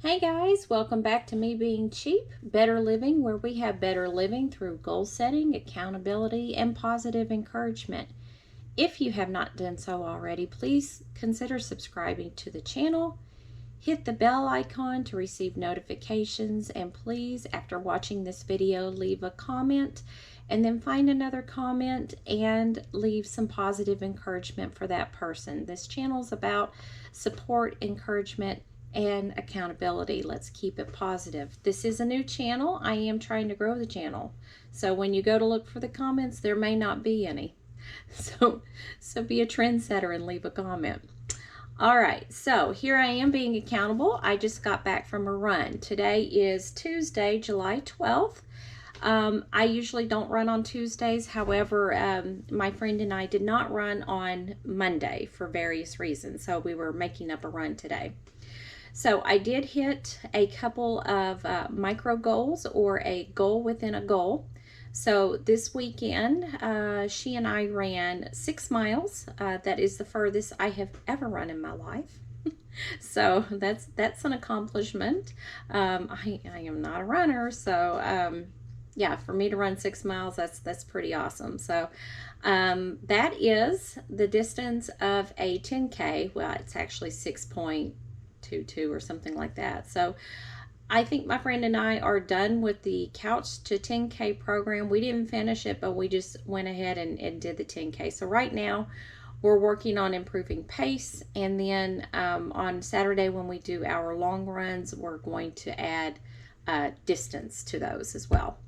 Hey guys, welcome back to Me Being Cheap, Better Living, where we have better living through goal setting, accountability, and positive encouragement. If you have not done so already, please consider subscribing to the channel. Hit the bell icon to receive notifications, and please, after watching this video, leave a comment and then find another comment and leave some positive encouragement for that person. This channel is about support, encouragement, and accountability. Let's keep it positive. This is a new channel. I am trying to grow the channel. So when you go to look for the comments, there may not be any. So be a trendsetter and leave a comment. All right, so here I am being accountable. I just got back from a run. Today is Tuesday, July 12th. I usually don't run on Tuesdays. However, my friend and I did not run on Monday for various reasons. So we were making up a run today. So I did hit a couple of micro goals, or a goal within a goal. So this weekend, she and I ran 6 miles. That is the furthest I have ever run in my life. So that's an accomplishment. I am not a runner, so yeah, for me to run 6 miles, that's pretty awesome. So that is the distance of a 10K. Well, it's actually 6.22 or something like that. So I think my friend and I are done with the Couch to 10K program. We didn't finish it, but we just went ahead and did the 10K. So right now we're working on improving pace, and then on Saturday when we do our long runs, we're going to add distance to those as well.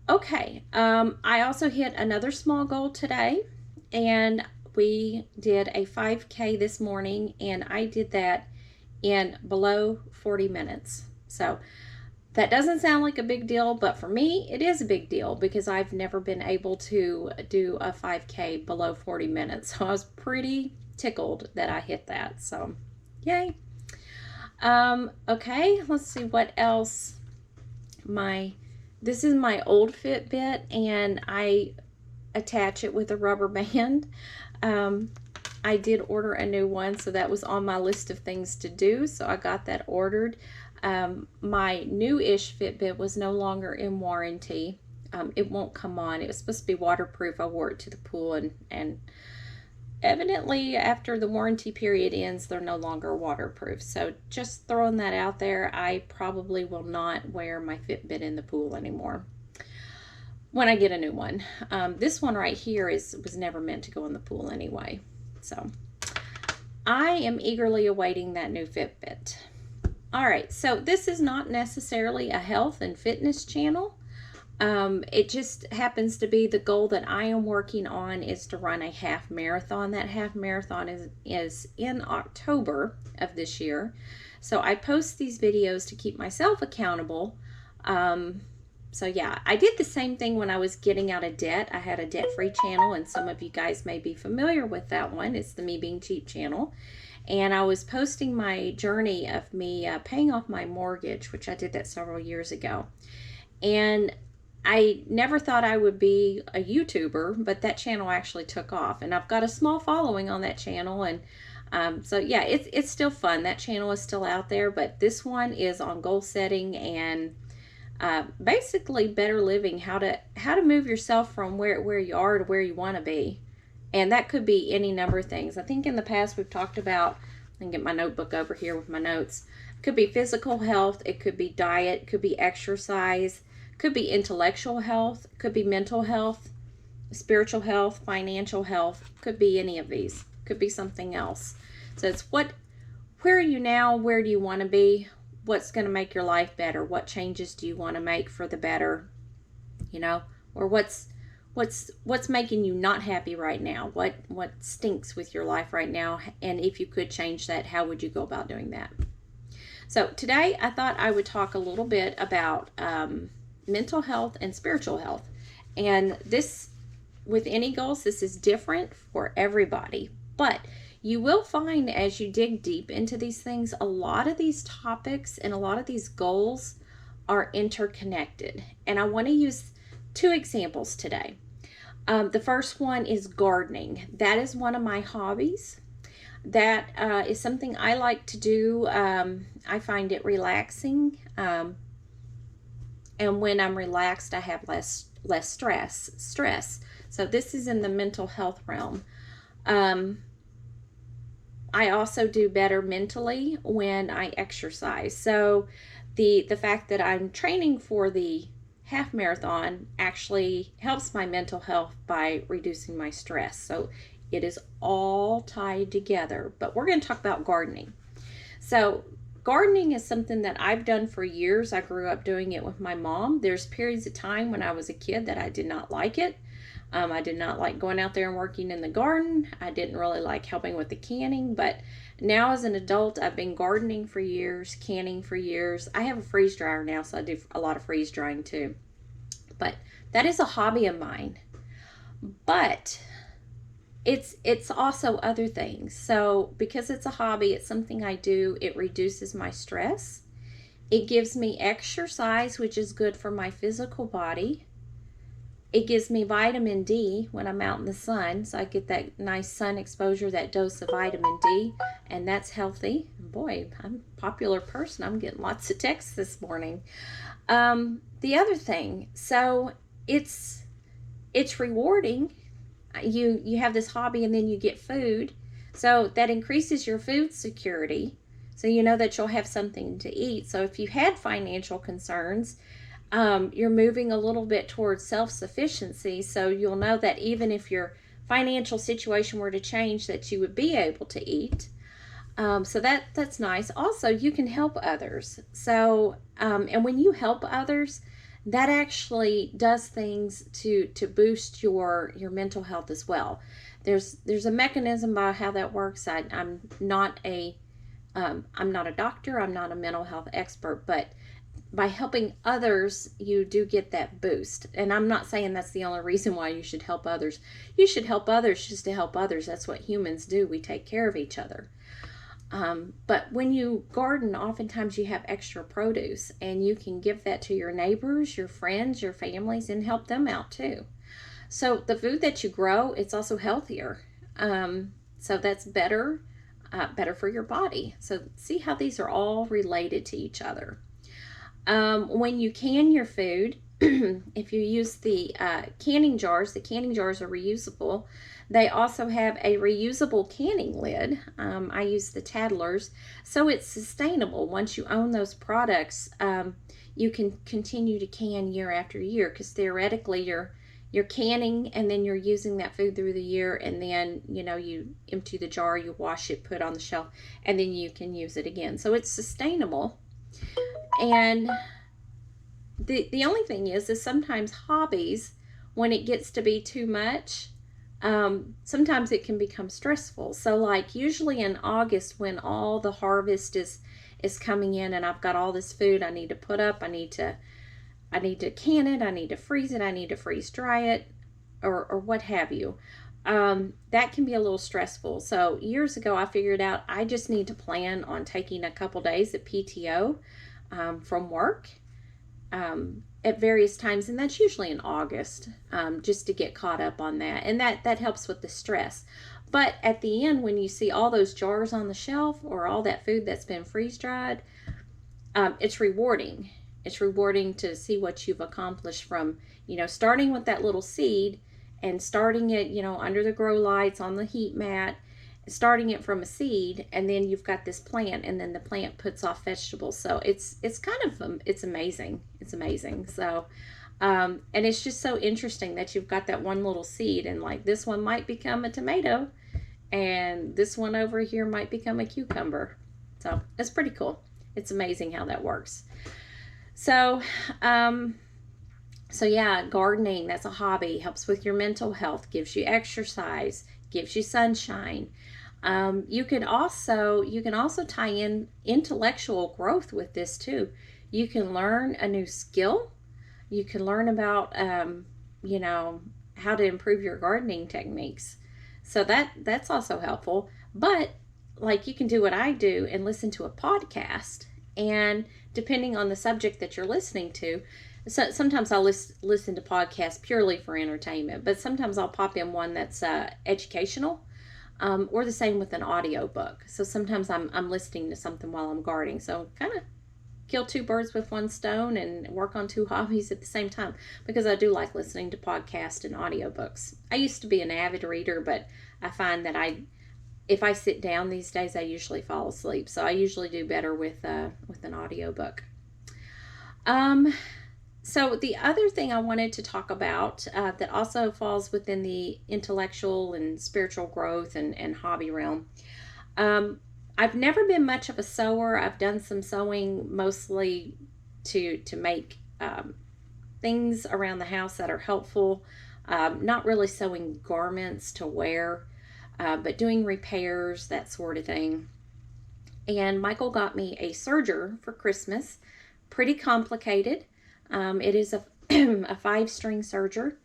Okay, I also hit another small goal today, and we did a 5K this morning, and I did that in below 40 minutes. So that doesn't sound like a big deal, but for me, it is a big deal because I've never been able to do a 5K below 40 minutes. So I was pretty tickled that I hit that. So yay. Okay, let's see what else. This is my old Fitbit, and I attach it with a rubber band. I did order a new one, so that was on my list of things to do, so I got that ordered. My new-ish Fitbit was no longer in warranty. It won't come on. It was supposed to be waterproof. I wore it to the pool, and evidently after the warranty period ends, they're no longer waterproof. So just throwing that out there, I probably will not wear my Fitbit in the pool anymore when I get a new one. This one right here was never meant to go in the pool anyway. So I am eagerly awaiting that new Fitbit. All right, so this is not necessarily a health and fitness channel. It just happens to be the goal that I am working on is to run a half marathon. That half marathon is in October of this year. So I post these videos to keep myself accountable. So yeah, I did the same thing when I was getting out of debt. I had a debt-free channel, and some of you guys may be familiar with that one. It's the Me Being Cheap channel. And I was posting my journey of me paying off my mortgage, which I did that several years ago. And I never thought I would be a YouTuber, but that channel actually took off. And I've got a small following on that channel. And so yeah, it's still fun. That channel is still out there, but this one is on goal setting and basically better living, how to move yourself from where you are to where you want to be. And that could be any number of things. I think in the past we've talked about, I can get my notebook over here with my notes. It could be physical health, it could be diet, it could be exercise, it could be intellectual health, it could be mental health, spiritual health, financial health, it could be any of these. It could be something else. So it's where are you now? Where do you want to be? What's going to make your life better? What changes do you want to make for the better? You know, or what's making you not happy right now? What stinks with your life right now? And if you could change that, how would you go about doing that? So today I thought I would talk a little bit about mental health and spiritual health. And this, with any goals, this is different for everybody. But you will find as you dig deep into these things, a lot of these topics and a lot of these goals are interconnected. And I want to use 2 examples today. The first one is gardening. That is one of my hobbies. that is something I like to do. I find it relaxing. And when I'm relaxed, I have less stress. So this is in the mental health realm. Um, I also do better mentally when I exercise. So the fact that I'm training for the half marathon actually helps my mental health by reducing my stress. So it is all tied together. But we're going to talk about gardening. So gardening is something that I've done for years. I grew up doing it with my mom. There's periods of time when I was a kid that I did not like it. I did not like going out there and working in the garden. I didn't really like helping with the canning, but now as an adult, I've been gardening for years, canning for years. I have a freeze dryer now, so I do a lot of freeze drying too. But that is a hobby of mine. But it's also other things. So because it's a hobby, it's something I do, it reduces my stress. It gives me exercise, which is good for my physical body. It gives me vitamin D when I'm out in the sun, so I get that nice sun exposure, that dose of vitamin D, and that's healthy. Boy, I'm a popular person. I'm getting lots of texts this morning. The other thing, so it's rewarding. You have this hobby and then you get food, so that increases your food security. So you know that you'll have something to eat. So if you had financial concerns, you're moving a little bit towards self-sufficiency, so you'll know that even if your financial situation were to change, that you would be able to eat. So that's nice. Also, you can help others. So, and when you help others, that actually does things to boost your mental health as well. There's a mechanism by how that works. I'm not a doctor. I'm not a mental health expert, but by helping others, you do get that boost. And I'm not saying that's the only reason why you should help others. You should help others just to help others. That's what humans do. We take care of each other. But when you garden, oftentimes you have extra produce, and you can give that to your neighbors, your friends, your families, and help them out too. So the food that you grow, it's also healthier. So that's better for your body. So see how these are all related to each other. When you can your food, if you use the canning jars are reusable. They also have a reusable canning lid. I use the Tattlers, so it's sustainable. Once you own those products, you can continue to can year after year, because theoretically you're canning and then you're using that food through the year, and then you empty the jar, you wash it, put it on the shelf, and then you can use it again. So it's sustainable. And the only thing is sometimes hobbies, when it gets to be too much, sometimes it can become stressful. So like usually in August, when all the harvest is coming in and I've got all this food I need to put up, I need to can it, I need to freeze it, I need to freeze dry it, or what have you. That can be a little stressful. So years ago I figured out I just need to plan on taking a couple days at PTO from work at various times, and that's usually in August, just to get caught up on that, and that helps with the stress. But at the end, when you see all those jars on the shelf, or all that food that's been freeze dried, it's rewarding. It's rewarding to see what you've accomplished from starting with that little seed, and starting it under the grow lights on the heat mat, starting it from a seed, and then you've got this plant, and then the plant puts off vegetables. So it's kind of it's amazing. So and it's just so interesting that you've got that one little seed, and like this one might become a tomato, and this one over here might become a cucumber. So it's pretty cool. It's amazing how that works. So yeah, gardening, that's a hobby, helps with your mental health, gives you exercise, gives you sunshine. You can also tie in intellectual growth with this too. You can learn a new skill. You can learn about how to improve your gardening techniques. So that's also helpful. But like, you can do what I do and listen to a podcast, and depending on the subject that you're listening to, so sometimes I'll listen to podcasts purely for entertainment, but sometimes I'll pop in one that's educational. or the same with an audio book. So sometimes I'm listening to something while I'm gardening. So kind of kill two birds with one stone and work on two hobbies at the same time, because I do like listening to podcasts and audiobooks. I used to be an avid reader, but I find that if I sit down these days, I usually fall asleep. So I usually do better with an audiobook. Um, so the other thing I wanted to talk about that also falls within the intellectual and spiritual growth and hobby realm. Um, I've never been much of a sewer. I've done some sewing mostly to make things around the house that are helpful. Not really sewing garments to wear, but doing repairs, that sort of thing. And Michael got me a serger for Christmas. Pretty complicated. It is a, a 5-string serger,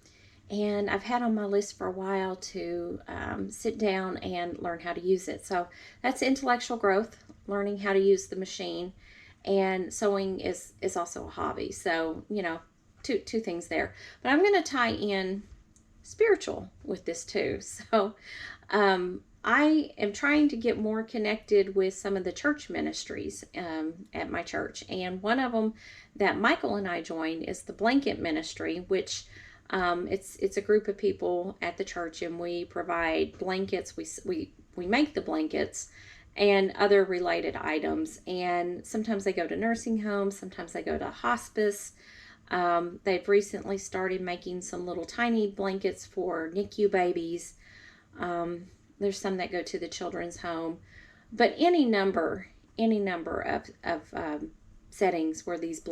and I've had on my list for a while to sit down and learn how to use it. So that's intellectual growth, learning how to use the machine, and sewing is also a hobby. So two things there. But I'm going to tie in spiritual with this too. So I am trying to get more connected with some of the church ministries at my church, and one of them that Michael and I joined is the blanket ministry, which it's a group of people at the church, and we provide blankets. We make the blankets and other related items, and sometimes they go to nursing homes, sometimes they go to hospice. They've recently started making some little tiny blankets for NICU babies. There's some that go to the children's home, but any number of settings where these blankets